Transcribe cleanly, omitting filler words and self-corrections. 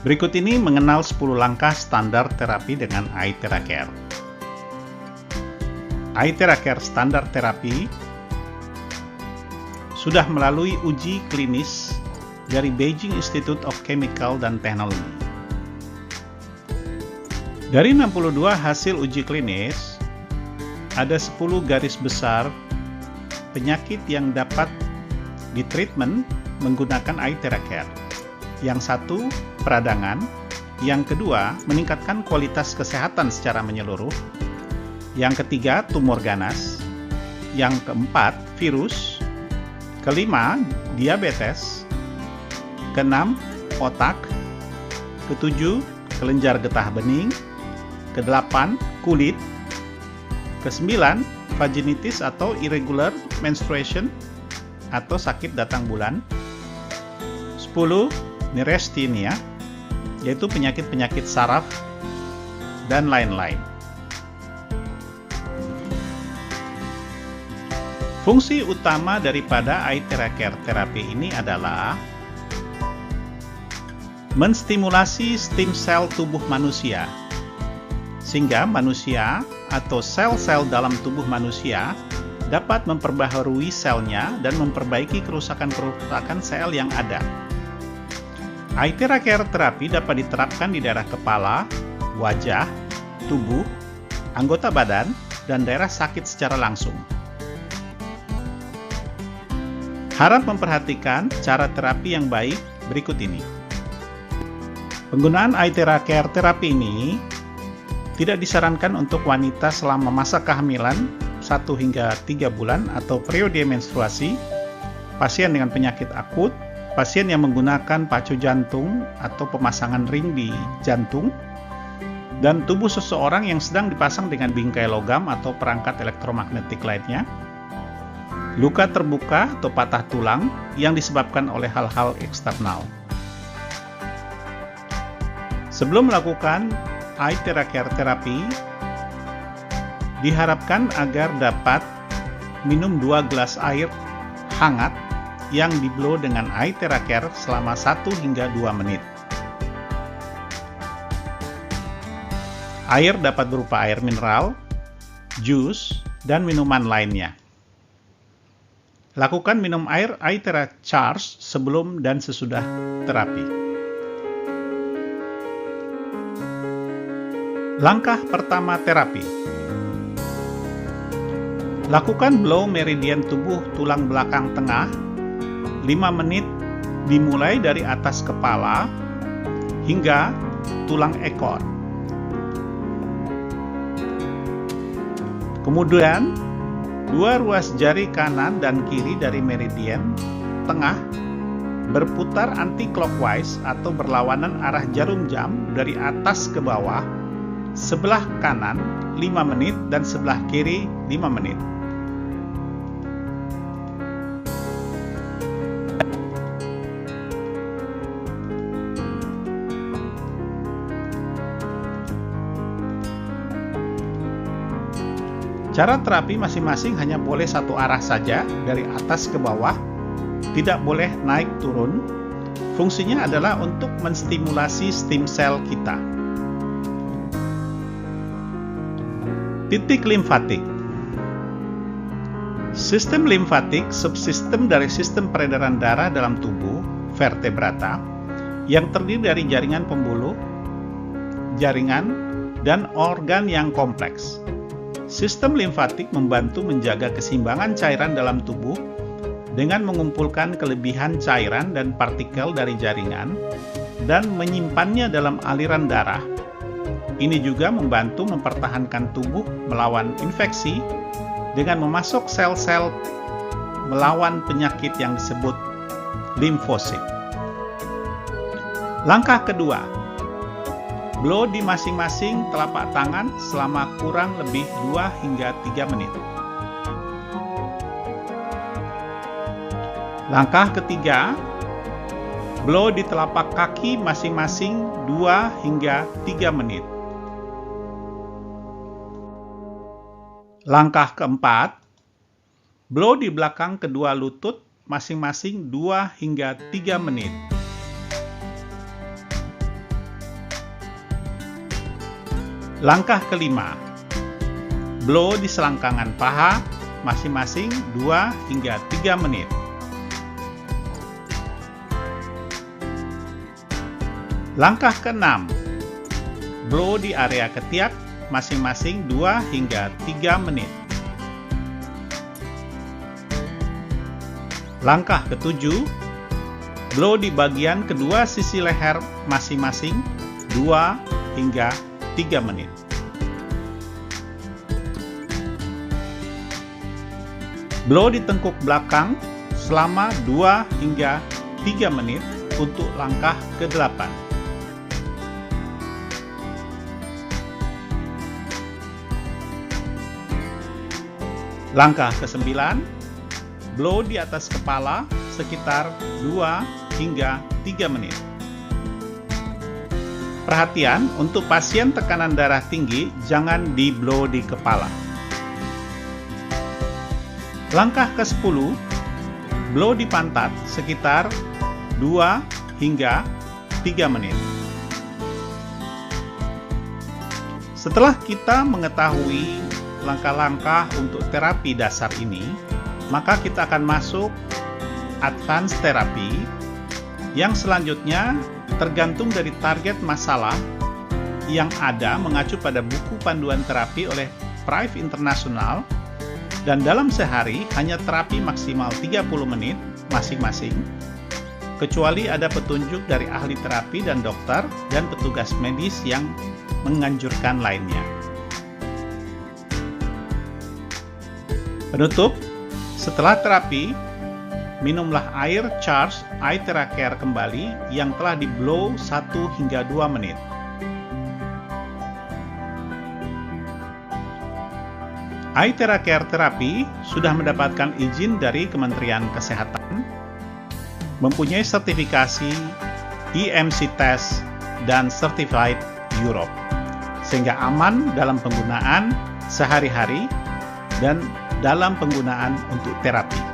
Berikut ini mengenal 10 langkah standar terapi dengan iTheraCare. iTheraCare standar terapi sudah melalui uji klinis dari Beijing Institute of Chemical dan Technology. Dari 62 hasil uji klinis, ada 10 garis besar penyakit yang dapat ditreatment menggunakan iTheraCare. Yang satu, peradangan. Yang kedua, meningkatkan kualitas kesehatan secara menyeluruh. Yang ketiga, tumor ganas. Yang keempat, virus. Kelima, diabetes. Keenam, otak. Ketujuh, kelenjar getah bening. Kedelapan, kulit. Kesembilan, vaginitis atau irregular menstruation atau sakit datang bulan. 10, neurasthenia, yaitu penyakit-penyakit saraf dan lain-lain. Fungsi utama daripada iTheraCare terapi ini adalah menstimulasi stem sel tubuh manusia, sehingga manusia atau sel-sel dalam tubuh manusia dapat memperbaharui selnya dan memperbaiki kerusakan-kerusakan sel yang ada. iTheraCare terapi dapat diterapkan di daerah kepala, wajah, tubuh, anggota badan, dan daerah sakit secara langsung. Harap memperhatikan cara terapi yang baik berikut ini. Penggunaan iTheraCare terapi ini tidak disarankan untuk wanita selama masa kehamilan 1 hingga 3 bulan atau periode menstruasi, pasien dengan penyakit akut, pasien yang menggunakan pacu jantung atau pemasangan ring di jantung, dan tubuh seseorang yang sedang dipasang dengan bingkai logam atau perangkat elektromagnetik lainnya, luka terbuka atau patah tulang yang disebabkan oleh hal-hal eksternal. Sebelum melakukan iTheraCare terapi, diharapkan agar dapat minum 2 gelas air hangat yang di-blow dengan iTheraCare selama 1 hingga 2 menit. Air dapat berupa air mineral, jus, dan minuman lainnya. Lakukan minum air iTheraCharge sebelum dan sesudah terapi. Langkah pertama terapi. Lakukan blow meridian tubuh tulang belakang tengah 5 menit dimulai dari atas kepala hingga tulang ekor. Kemudian, 2 ruas jari kanan dan kiri dari meridian tengah berputar anti-clockwise atau berlawanan arah jarum jam dari atas ke bawah, sebelah kanan 5 menit dan sebelah kiri 5 menit. Cara terapi masing-masing hanya boleh satu arah saja, dari atas ke bawah, tidak boleh naik turun. Fungsinya adalah untuk menstimulasi stem sel kita. Titik limfatik. Sistem limfatik subsistem dari sistem peredaran darah dalam tubuh, vertebrata, yang terdiri dari jaringan pembuluh, jaringan, dan organ yang kompleks. Sistem limfatik membantu menjaga keseimbangan cairan dalam tubuh dengan mengumpulkan kelebihan cairan dan partikel dari jaringan dan menyimpannya dalam aliran darah. Ini juga membantu mempertahankan tubuh melawan infeksi dengan memasok sel-sel melawan penyakit yang disebut limfosit. Langkah kedua, blow di masing-masing telapak tangan selama kurang lebih 2 hingga 3 menit. Langkah ketiga, blow di telapak kaki masing-masing 2 hingga 3 menit. Langkah keempat, blow di belakang kedua lutut masing-masing 2 hingga 3 menit. Langkah kelima, blow di selangkangan paha masing-masing 2 hingga 3 menit. Langkah keenam, blow di area ketiak masing-masing 2 hingga 3 menit. Langkah ketujuh, blow di bagian kedua sisi leher masing-masing 2 hingga 3 menit. Blow di tengkuk belakang selama 2 hingga 3 menit untuk langkah ke-8. Langkah ke-9, blow di atas kepala sekitar 2 hingga 3 menit. Perhatian, untuk pasien tekanan darah tinggi, jangan di-blow di kepala. Langkah ke-10, blow di pantat sekitar 2 hingga 3 menit. Setelah kita mengetahui langkah-langkah untuk terapi dasar ini, maka kita akan masuk advance terapi yang selanjutnya tergantung dari target masalah yang ada mengacu pada buku panduan terapi oleh Prive International, dan dalam sehari hanya terapi maksimal 30 menit masing-masing, kecuali ada petunjuk dari ahli terapi dan dokter dan petugas medis yang menganjurkan lainnya. Penutup, setelah terapi, minumlah air charge iTeracare kembali yang telah di-blow 1 hingga 2 menit. iTeracare terapi sudah mendapatkan izin dari Kementerian Kesehatan, mempunyai sertifikasi EMC Test dan Certified Europe, sehingga aman dalam penggunaan sehari-hari dan dalam penggunaan untuk terapi.